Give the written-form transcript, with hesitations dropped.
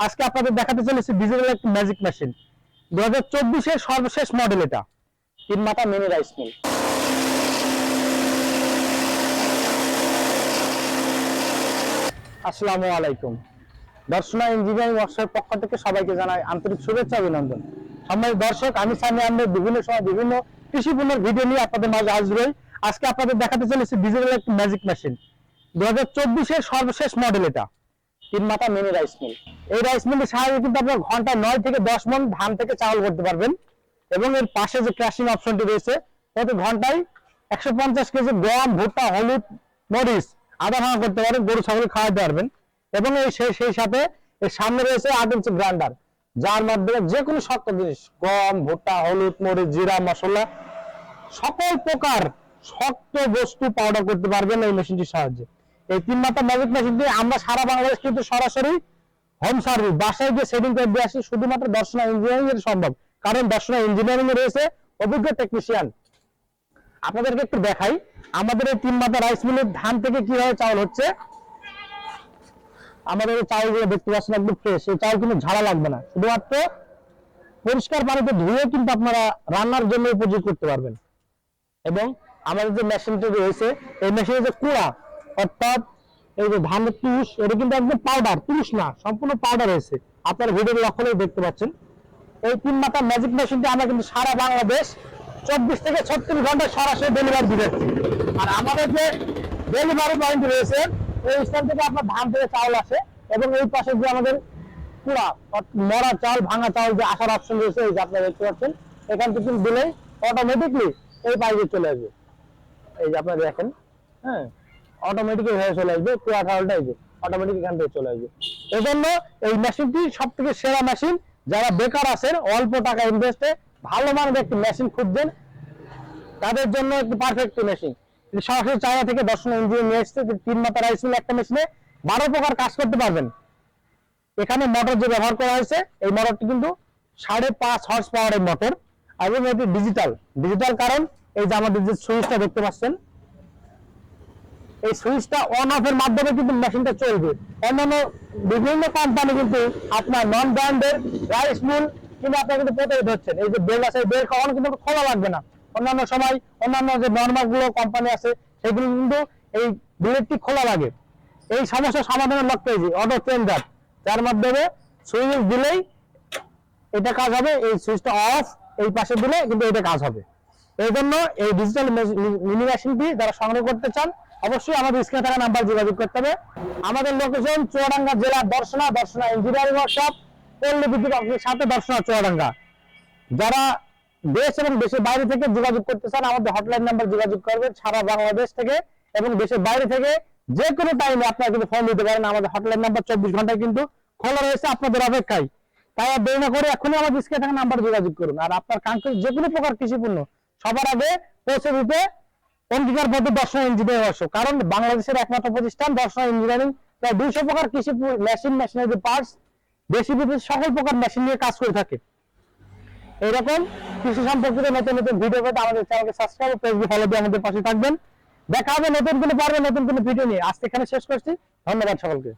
আজকে আপনাদের দেখাতে চলেছি ডিজিটাল একটা ম্যাজিক মেশিন 2024 এর সর্বশেষ মডেল। এটা 3 মাথা মিনি রাইস মিল। আসসালামু আলাইকুম। দর্শনা ইঞ্জিনিয়ারিং ওয়ার্কশপের পক্ষ থেকে সবাইকে জানাই আন্তরিক শুভেচ্ছা অভিনন্দন। সম্মানিত দর্শক, আমি সামি আহমেদ বিভিন্ন সময় বিভিন্ন কৃষি পণ্যের ভিডিও নিয়ে আপনাদের মাঝে হাজির হই। আজকে আপনাদের দেখাতে চলেছি ডিজিটাল একটা ম্যাজিক মেশিন 2024 এর সর্বশেষ মডেল। এটা 3 মাথা মিনি রাইস মিল। এই রাইস মিলের সাহায্যে কিন্তু আপনার ঘন্টায় 9 থেকে 10 মণ ধান থেকে চাউল করতে পারবেন। এবং এর পাশে যে ক্রাশিং অপশনটি রয়েছে, এতে ঘন্টায় 150 কেজি গম, ভুট্টা, হলুদ, মরিচ, আদা ভাঙা করতে পারবেন, গরু ছাগল খাওয়াতে পারবেন। এবং সেই সাথে এর সামনে রয়েছে 8 ইঞ্চি গ্রাইন্ডার, যার মাধ্যমে যে কোনো শক্ত জিনিস গম, ভুট্টা, হলুদ, মরিচ, জিরা, মশলা সকল প্রকার শক্ত বস্তু পাউডার করতে পারবেন এই মেশিনটির সাহায্যে। এই 3 মাথা ম্যাজিক মেশিনটি আমরা সারা বাংলাদেশ কিন্তু সরাসরি হোম সার্ভিস বাসায় গিয়ে সেটিং করে দিয়ে আসি। শুধুমাত্র দর্শনা ইঞ্জিনিয়ারিং এর সম্ভব, কারণ দর্শনা ইঞ্জিনিয়ারিং এ রয়েছে অভিজ্ঞ টেকনিশিয়ান। আপনাদেরকে একটু দেখাই আমাদের এই 3 মাথা রাইস মিলের ধান থেকে কিভাবে চাউল হচ্ছে। আমাদের এই চাউলগুলো দেখতে পাচ্ছেন একদম ফ্রেশ। এই চাউল কিন্তু ঝাড়া লাগবে না, শুধুমাত্র পরিষ্কার পানিতে ধুয়ে কিন্তু আপনারা রান্নার জন্য উপযোগ করতে পারবেন। এবং আমাদের যে মেশিনটি রয়েছে, এই মেশিনে যে কুড়া অর্থাৎ এই যে ধানের তুষ, এটা কিন্তু একদম পাউডার, তুষ না, সম্পূর্ণ পাউডার হয়েছে। আপনারা ভিডিওর লক্ষ্যে দেখতে পাচ্ছেন। এই 3 মাথা ম্যাজিক মেশিনটি আমরা কিন্তু সারা বাংলাদেশ 24 থেকে 36 ঘন্টা সরাসরি ডেলিভারি দিচ্ছি। আর আমাদের যে ডেলিভারি পয়েন্ট রয়েছে, এই স্থান থেকে আপনার ধান থেকে চাউল আসে। এবং এই পাশে যে আমাদের কুড়া মরা চাল, ভাঙা চাউল যে আসার অপশন রয়েছে, এই যে আপনারা দেখতে পাচ্ছেন, এখান থেকে দিলেই অটোমেটিকলি এই পাইপে চলে আসবে। এই যে আপনারা দেখেন, হ্যাঁ, অটোমেটিক হয়ে চলে আসবে। কুড়া চাউলটা এই যে অটোমেটিক এখান থেকে চলে আসবে। এই জন্য এই মেশিনটি সব থেকে সেরা মেশিন। যারা বেকার আছেন, অল্প টাকা ইনভেস্টে ভালো মানের একটি মেশিন খুঁজছেন, তাদের জন্য একটি পারফেক্ট মেশিন। সরাসরি চায়না থেকে দর্শনা ইঞ্জিনিয়ারিং নিয়ে এসেছে। 3 মাথা রাইস মিল একটা মেশিনে 12 প্রকার কাজ করতে পারবেন। এখানে মোটর যে ব্যবহার করা হয়েছে, এই মোটরটি কিন্তু 5.5 হর্স পাওয়ারের মোটর এবং এটি ডিজিটাল কারণ এই যে আমাদের যে সুইচটা দেখতে পাচ্ছেন, এই সুইচটা অন অফ এর মাধ্যমে কিন্তু মেশিনটা চলবে। অন্যান্য বিভিন্ন কোম্পানি কিন্তু আপনার নন ব্র্যান্ডের রাইস মিল কিন্তু আপনারা কিন্তু প্রতারিত হচ্ছেন। এই যে বেল আছে, বেল কখনো কিন্তু খোলা লাগবে না। অন্যান্য সময় অন্যান্য যে নর্মাল গুলো কোম্পানি আছে, সেগুলো কিন্তু এই ব্লেডটি খোলা লাগে। এই সমস্যার সমাধানের লক্ষ্যে এই যে অটো চেঞ্জার, যার মাধ্যমে সুইচ দিলেই এটা কাজ হবে, এই সুইচটা অফ এই পাশে দিলে কিন্তু এটা কাজ হবে। এই জন্য এই ডিজিটাল মিনি মেশিনটি যারা সংগ্রহ করতে চান, অবশ্যই আমাদের স্ক্রিনে থাকা নাম্বার যোগাযোগ করতে হবে। আমাদের লোকেশন চুয়াডাঙ্গা জেলা দর্শনা ইঞ্জিনিয়ারিং ওয়ার্কশপ, পল্লী বিদ্যুৎ অফিসের সাথে দর্শনা চুয়াডাঙ্গা। যারা দেশ এবং দেশের বাইরে থেকে যোগাযোগ করতে চান, আমাদের হটলাইন নাম্বার যোগাযোগ করবেন। সারা বাংলাদেশ থেকে এবং দেশের বাইরে থেকে যে কোনো টাইমে আপনারা কিন্তু ফোন দিতে পারেন। আমাদের হটলাইন নাম্বার 24 ঘন্টায় কিন্তু খোলা রয়েছে আপনাদের অপেক্ষায়। তাই আর দেরি না করে এখনই আমাদের স্ক্রিনে থাকা নাম্বার যোগাযোগ করুন। আর আপনার কাঙ্ক্ষিত যে কোনো প্রকার কৃষি পণ্য সবার আগে পৌঁছে দিতে অঙ্গীকার পদ্ধতি দর্শনা ইঞ্জিনিয়ারিং ওয়ার্কশপ, কারণ বাংলাদেশের একমাত্র প্রতিষ্ঠান দর্শনা ইঞ্জিনিয়ারিং। প্রায় 200 প্রকার কৃষি মেশিনারি পার্টস, দেশি বিদেশি সকল প্রকার মেশিন নিয়ে কাজ করে থাকে। এরকম কৃষি সম্পর্কিত নতুন নতুন ভিডিও পেতে আমাদের চ্যানেলকে সাবস্ক্রাইব ও ফেসবুক ফলো দিয়ে আমাদের পাশে থাকবেন। দেখা হবে নতুন কোনো ভিডিও নিয়ে। আজকে এখানে শেষ করছি। ধন্যবাদ সকলকে।